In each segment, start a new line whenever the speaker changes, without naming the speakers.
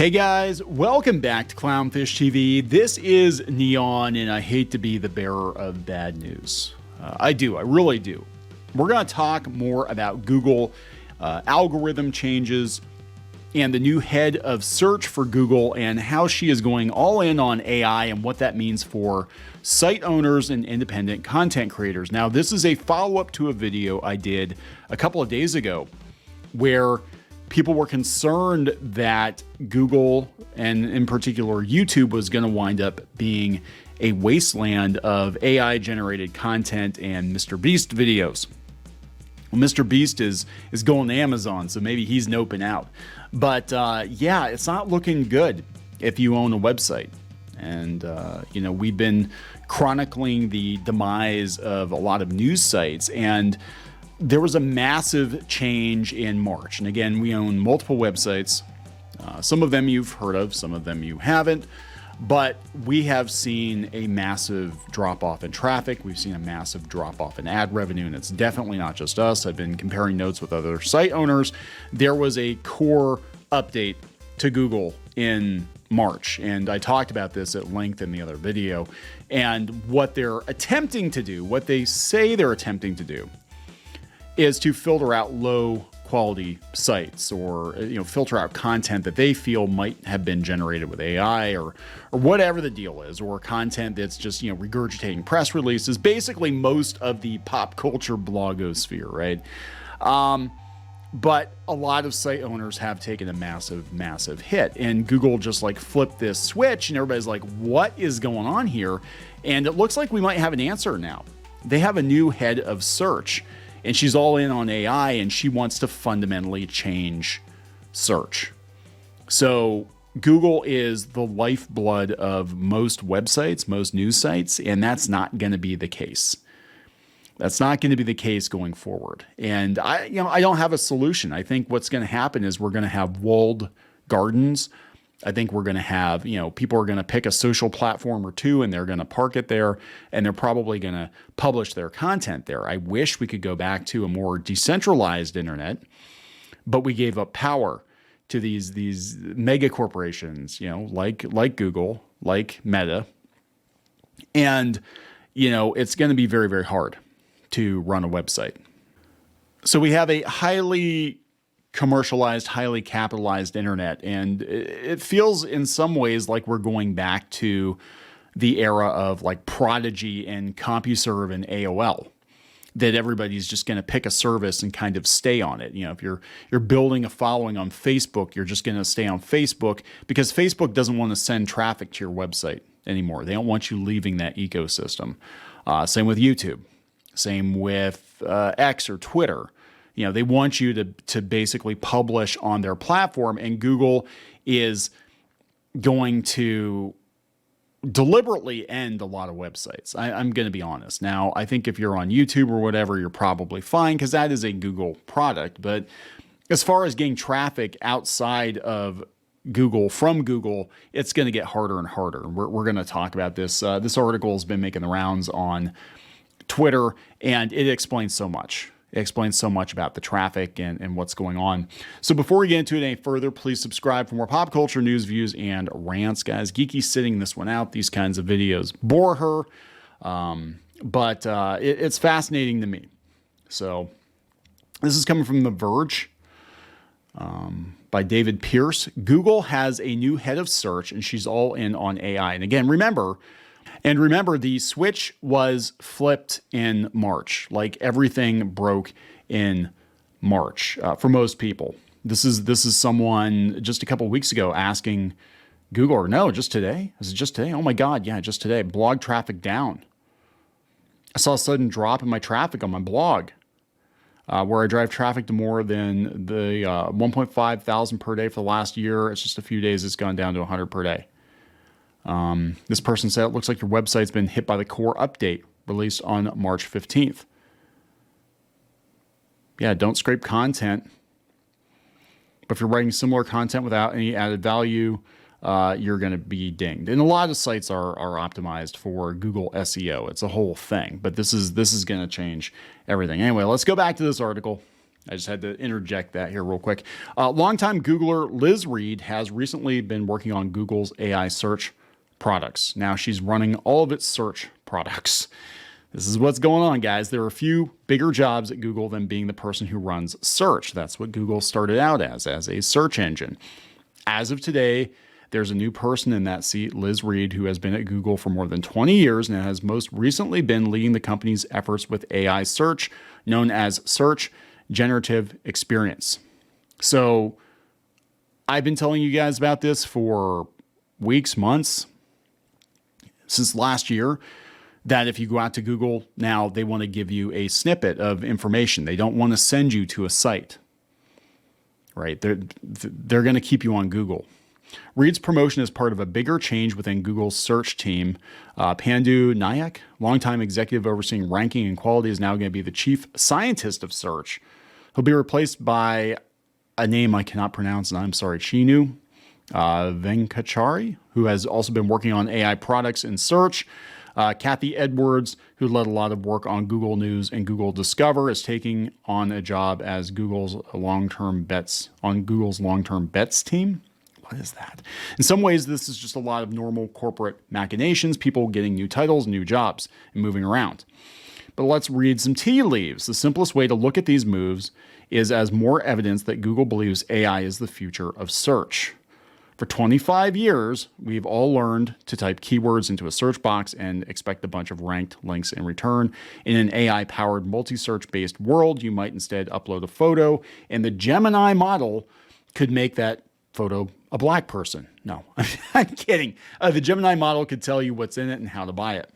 Hey guys, welcome back to Clownfish TV. This is Kneon, and I hate to be the bearer of bad news. I really do. We're going to talk more about Google algorithm changes and the new head of search for Google and how she is going all in on AI and what that means for site owners and independent content creators. Now, this is a follow-up to a video I did a couple of days ago where people were concerned that Google, and in particular YouTube, was going to wind up being a wasteland of AI-generated content and Mr. Beast videos. Well, Mr. Beast is going to Amazon, so maybe he's noping out. But yeah, it's not looking good if you own a website. And, we've been chronicling the demise of a lot of news sites, and there was a massive change in March. And again, we own multiple websites. Some of them you've heard of, some of them you haven't. But we have seen a massive drop-off in traffic. We've seen a massive drop-off in ad revenue, and it's definitely not just us. I've been comparing notes with other site owners. There was a core update to Google in March, and I talked about this at length in the other video. And what they're attempting to do, what they say they're attempting to do, is to filter out low quality sites, or filter out content that they feel might have been generated with AI or whatever the deal is, or content that's just regurgitating press releases, basically most of the pop culture blogosphere, right? But a lot of site owners have taken a massive hit, and Google just flipped this switch, and everybody's like, what is going on here? And it looks like we might have an answer now. They have a new head of search, and she's all in on AI, and she wants to fundamentally change search. So Google is the lifeblood of most websites, most news sites, and that's not going to be the case. That's not going to be the case going forward. And I don't have a solution. I think what's going to happen is we're going to have walled gardens. I think we're going to have, people are going to pick a social platform or two, and they're going to park it there, and they're probably going to publish their content there. I wish we could go back to a more decentralized internet, but we gave up power to these mega corporations, like Google, like Meta. And, it's going to be very, very hard to run a website. So we have a highly commercialized, highly capitalized internet, and it feels in some ways like we're going back to the era of Prodigy and CompuServe and AOL, that everybody's just going to pick a service and kind of stay on it. If you're building a following on Facebook, you're just going to stay on Facebook because Facebook doesn't want to send traffic to your website anymore. They don't want you leaving that ecosystem. Same with YouTube. Same with X or Twitter. They want you to basically publish on their platform, and Google is going to deliberately end a lot of websites. I'm going to be honest. Now, I think if you're on YouTube or whatever, you're probably fine because that is a Google product. But as far as getting traffic outside of Google, from Google, it's going to get harder and harder. We're going to talk about this. This article has been making the rounds on Twitter, and it explains so much. It explains so much about the traffic and what's going on. So before we get into it any further, please subscribe for more pop culture news, views, and rants, guys. Geeky's sitting this one out. These kinds of videos bore her, but it's fascinating to me. So this is coming from The Verge by David Pierce. Google has a new head of search, and she's all in on AI. And again, remember, the switch was flipped in March. Everything broke in March for most people. This is someone just a couple of weeks ago asking Google, or no, just today? Is it just today? Oh my God, yeah, just today. Blog traffic down. I saw a sudden drop in my traffic on my blog, where I drive traffic to more than the 1.5 thousand per day for the last year. It's just a few days. It's gone down to 100 per day. This person said, it looks like your website's been hit by the core update released on March 15th. Yeah, don't scrape content. But if you're writing similar content without any added value, you're going to be dinged. And a lot of sites are optimized for Google SEO. It's a whole thing, but this is going to change everything. Anyway, let's go back to this article. I just had to interject that here real quick. Longtime Googler Liz Reed has recently been working on Google's AI search products. Now she's running all of its search products. This is what's going on, guys. There are a few bigger jobs at Google than being the person who runs search. That's what Google started out as a search engine. As of today, there's a new person in that seat, Liz Reed, who has been at Google for more than 20 years and has most recently been leading the company's efforts with AI search, known as Search Generative Experience. So I've been telling you guys about this for weeks, months, since last year, that if you go out to Google now, they want to give you a snippet of information. They don't want to send you to a site, right? They're going to keep you on Google. Reed's promotion is part of a bigger change within Google's search team. Pandu Nayak, longtime executive overseeing ranking and quality, is now going to be the chief scientist of search. He'll be replaced by a name I cannot pronounce, and I'm sorry, Chinu Venkachari, who has also been working on AI products in search. Kathy Edwards, who led a lot of work on Google News and Google Discover, is taking on a job as Google's long-term bets team. What is that? In some ways, this is just a lot of normal corporate machinations, people getting new titles, new jobs, and moving around. But let's read some tea leaves. The simplest way to look at these moves is as more evidence that Google believes AI is the future of search. For 25 years, we've all learned to type keywords into a search box and expect a bunch of ranked links in return. In an AI-powered multi-search-based world, you might instead upload a photo, and the Gemini model could make that photo a black person. No, I'm kidding. The Gemini model could tell you what's in it and how to buy it.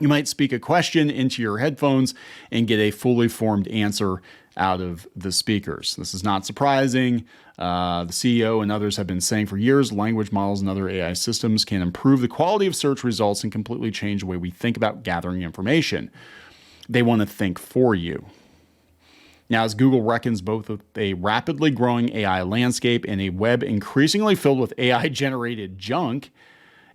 You might speak a question into your headphones and get a fully formed answer out of the speakers. This is not surprising. The CEO and others have been saying for years, language models and other AI systems can improve the quality of search results and completely change the way we think about gathering information. They want to think for you. Now, as Google reckons both with a rapidly growing AI landscape and a web increasingly filled with AI-generated junk,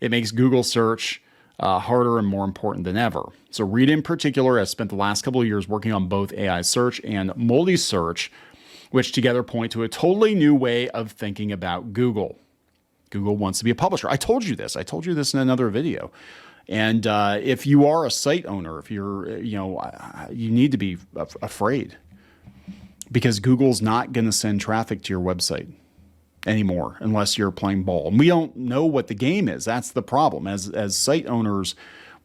it makes Google search harder and more important than ever. So Reed in particular has spent the last couple of years working on both AI search and multi-search, which together point to a totally new way of thinking about Google. Google wants to be a publisher. I told you this. I told you this in another video. And if you are a site owner, if you're, you need to be afraid, because Google's not going to send traffic to your website anymore unless you're playing ball. And we don't know what the game is. That's the problem. As site owners,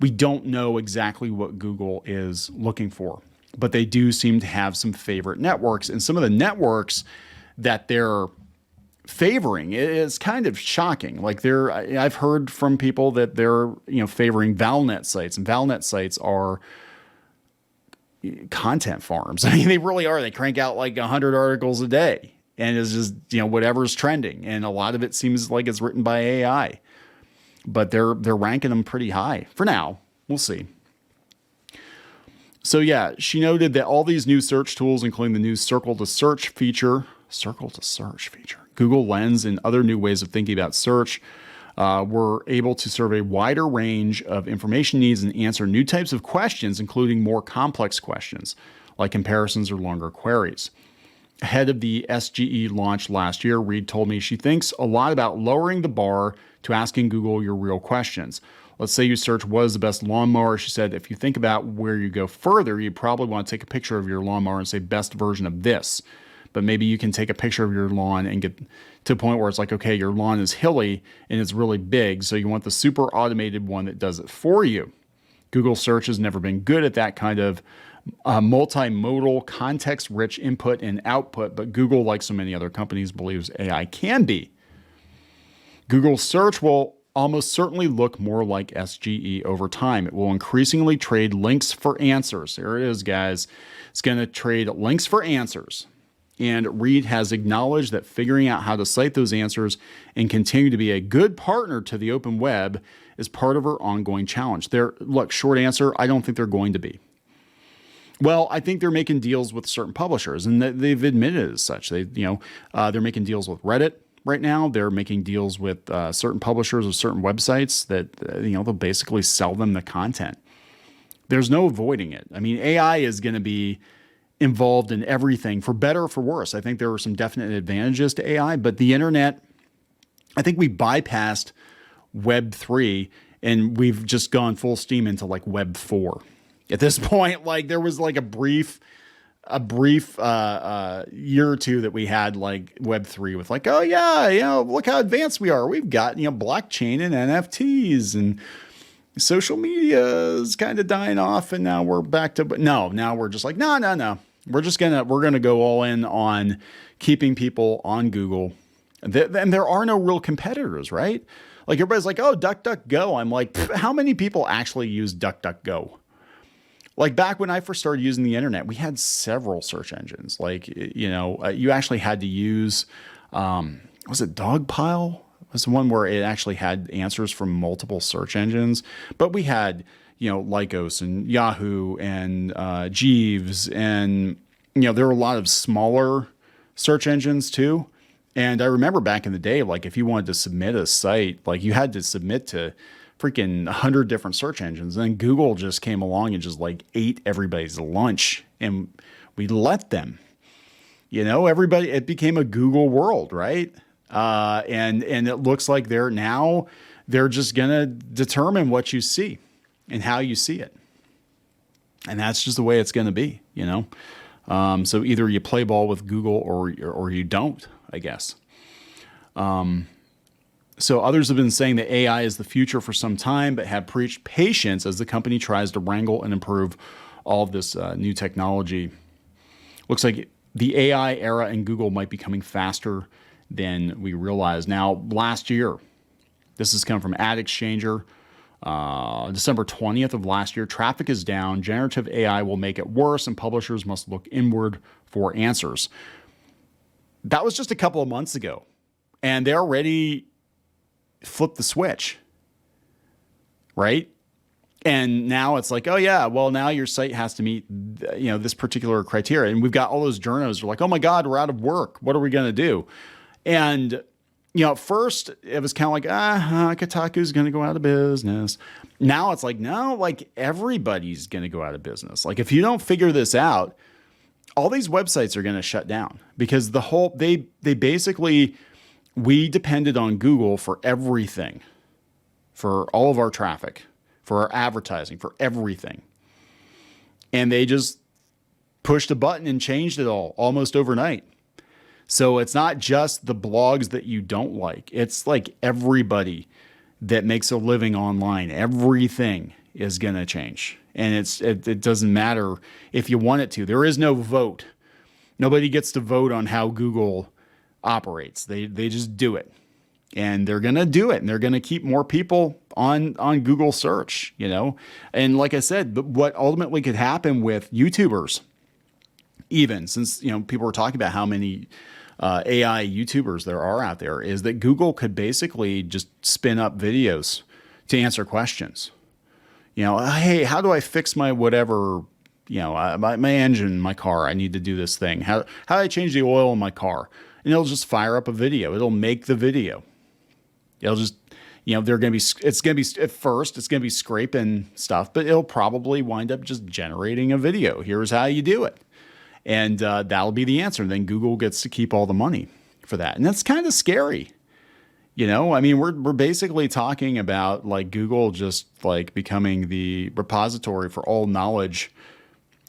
we don't know exactly what Google is looking for. But they do seem to have some favorite networks. And some of the networks that they're favoring is kind of shocking. Like I've heard from people that they're favoring Valnet sites. And Valnet sites are content farms. I mean, they really are. They crank out like 100 articles a day. And it's just, whatever's trending. And a lot of it seems like it's written by AI. But they're ranking them pretty high. For now, we'll see. So yeah, she noted that all these new search tools, including the new Circle to Search feature, Google Lens, and other new ways of thinking about search, were able to serve a wider range of information needs and answer new types of questions, including more complex questions, like comparisons or longer queries. Ahead of the SGE launch last year, Reed told me she thinks a lot about lowering the bar to asking Google your real questions. Let's say you search what is the best lawnmower. She said, if you think about where you go further, you probably want to take a picture of your lawnmower and say best version of this. But maybe you can take a picture of your lawn and get to a point where it's like, okay, your lawn is hilly and it's really big. So you want the super automated one that does it for you. Google search has never been good at that kind of multimodal, context-rich input and output, but Google, like so many other companies, believes AI can be. Google search will almost certainly look more like SGE over time. It will increasingly trade links for answers. There it is, guys. It's going to trade links for answers. And Reed has acknowledged that figuring out how to cite those answers and continue to be a good partner to the open web is part of her ongoing challenge. Look, short answer, I don't think they're going to be. Well, I think they're making deals with certain publishers, and they've admitted it as such. They're making deals with Reddit right now. They're making deals with certain publishers of certain websites that they'll basically sell them the content. There's no avoiding it. I mean, AI is going to be involved in everything, for better or for worse. I think there were some definite advantages to AI, but the internet, I think we bypassed Web 3 and we've just gone full steam into like Web 4. At this point, like there was like a brief year or two that we had like Web 3 with like, oh yeah, look how advanced we are. We've got, blockchain and NFTs, and social media is kind of dying off. And now we're back to, now we're just like, no. We're going to go all in on keeping people on Google. And there are no real competitors, right? Like everybody's like, oh, DuckDuckGo. I'm like, how many people actually use DuckDuckGo? Like back when I first started using the internet, we had several search engines. Like, you actually had to use, was it Dogpile? It was the one where it actually had answers from multiple search engines. But we had, Lycos and Yahoo and Jeeves, and there were a lot of smaller search engines too. And I remember back in the day, like if you wanted to submit a site, like you had to submit to freaking 100 different search engines. And then Google just came along and just like ate everybody's lunch, and we let them. Everybody, it became a Google world, right? And it looks like they're just gonna determine what you see and how you see it. And that's just the way it's going to be, So either you play ball with Google or you don't, I guess. So others have been saying that AI is the future for some time, but have preached patience as the company tries to wrangle and improve all of this new technology. Looks like the AI era in Google might be coming faster than we realize. Now, last year, this has come from AdExchanger. December 20th of last year, traffic is down. Generative AI will make it worse, and publishers must look inward for answers. That was just a couple of months ago, and they already flipped the switch, right? And now it's like, oh yeah, well now your site has to meet, this particular criteria. And we've got all those journos who are like, oh my God, we're out of work. What are we going to do? And at first it was kind of like, Kotaku's going to go out of business. Now it's like, no, like everybody's going to go out of business. Like if you don't figure this out, all these websites are going to shut down, because they basically, we depended on Google for everything, for all of our traffic, for our advertising, for everything. And they just pushed a button and changed it all almost overnight. So it's not just the blogs that you don't like. It's like everybody that makes a living online. Everything is going to change. And it doesn't matter if you want it to. There is no vote. Nobody gets to vote on how Google operates. They just do it. And they're going to do it. And they're going to keep more people on Google search, And like I said, what ultimately could happen with YouTubers, even since, people were talking about how many AI YouTubers there are out there, is that Google could basically just spin up videos to answer questions. Hey, how do I fix my whatever, my engine, my car? I need to do this thing. How do I change the oil in my car? And it'll just fire up a video. It'll make the video. It'll just, it's going to be, at first, it's going to be scraping stuff, but it'll probably wind up just generating a video. Here's how you do it. And that'll be the answer. And then Google gets to keep all the money for that. And that's kind of scary. We're basically talking about like Google just like becoming the repository for all knowledge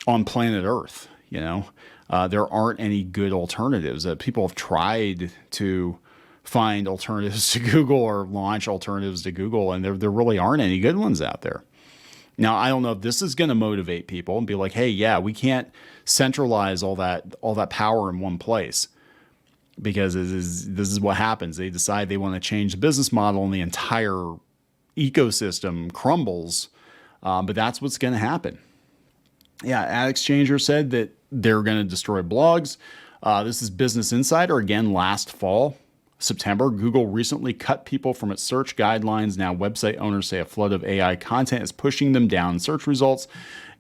on planet Earth. There aren't any good alternatives. People have tried to find alternatives to Google or launch alternatives to Google, and there really aren't any good ones out there. Now, I don't know if this is going to motivate people and be like, hey, yeah, we can't centralize all that power in one place, because this is what happens. They decide they want to change the business model and the entire ecosystem crumbles. But that's what's going to happen. Yeah, AdExchanger said that they're going to destroy blogs. This is Business Insider. Again, last fall, September, Google recently cut people from its search guidelines. Now, website owners say a flood of AI content is pushing them down search results.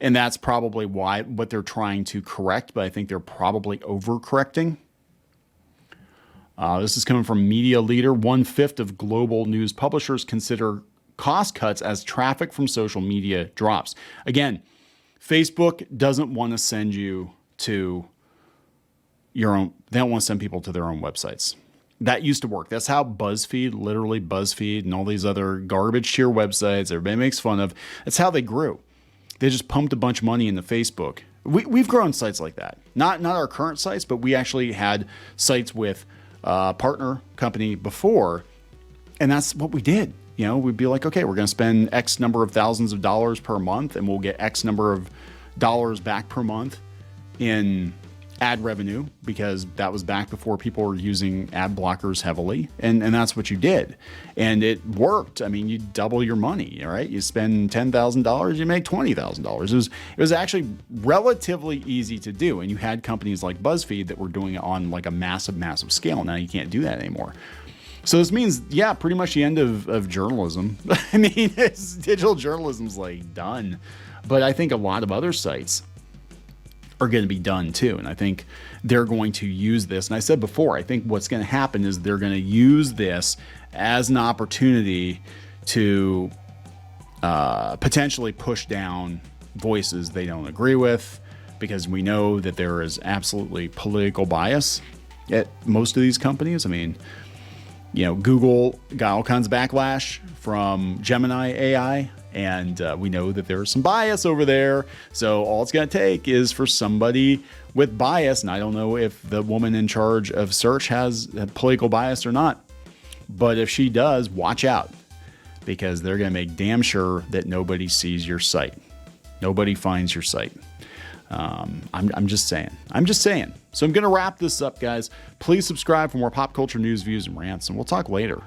And that's probably what they're trying to correct. But I think they're probably overcorrecting. This is coming from Media Leader. 1/5 of global news publishers consider cost cuts as traffic from social media drops. Again, Facebook doesn't want to send you to your own. They don't want to send people to their own websites. That used to work. That's how BuzzFeed, and all these other garbage tier websites everybody makes fun of. That's how they grew. They just pumped a bunch of money into Facebook. We've grown sites like that. Not our current sites, but we actually had sites with a partner company before, and that's what we did. You know, we'd be like, okay, we're going to spend X number of thousands of dollars per month, and we'll get X number of dollars back per month in ad revenue, because that was back before people were using ad blockers heavily. And that's what you did. And it worked. I mean, you double your money, all right? You spend $10,000, you make $20,000. It was actually relatively easy to do. And you had companies like BuzzFeed that were doing it on like a massive, massive scale. Now you can't do that anymore. So this means, yeah, pretty much the end of journalism. I mean, digital journalism's like done. But I think a lot of other sites are going to be done too. And I think they're going to use this. And I said before, I think what's going to happen is they're going to use this as an opportunity to potentially push down voices they don't agree with, because we know that there is absolutely political bias at most of these companies. I mean, you know, Google got all kinds of backlash from Gemini AI, and we know that there's some bias over there. So all it's going to take is for somebody with bias, and I don't know if the woman in charge of search has political bias or not, but if she does, watch out, because they're going to make damn sure that nobody sees your site. Nobody finds your site. I'm just saying. So I'm going to wrap this up, guys. Please subscribe for more pop culture news, views, and rants, and we'll talk later.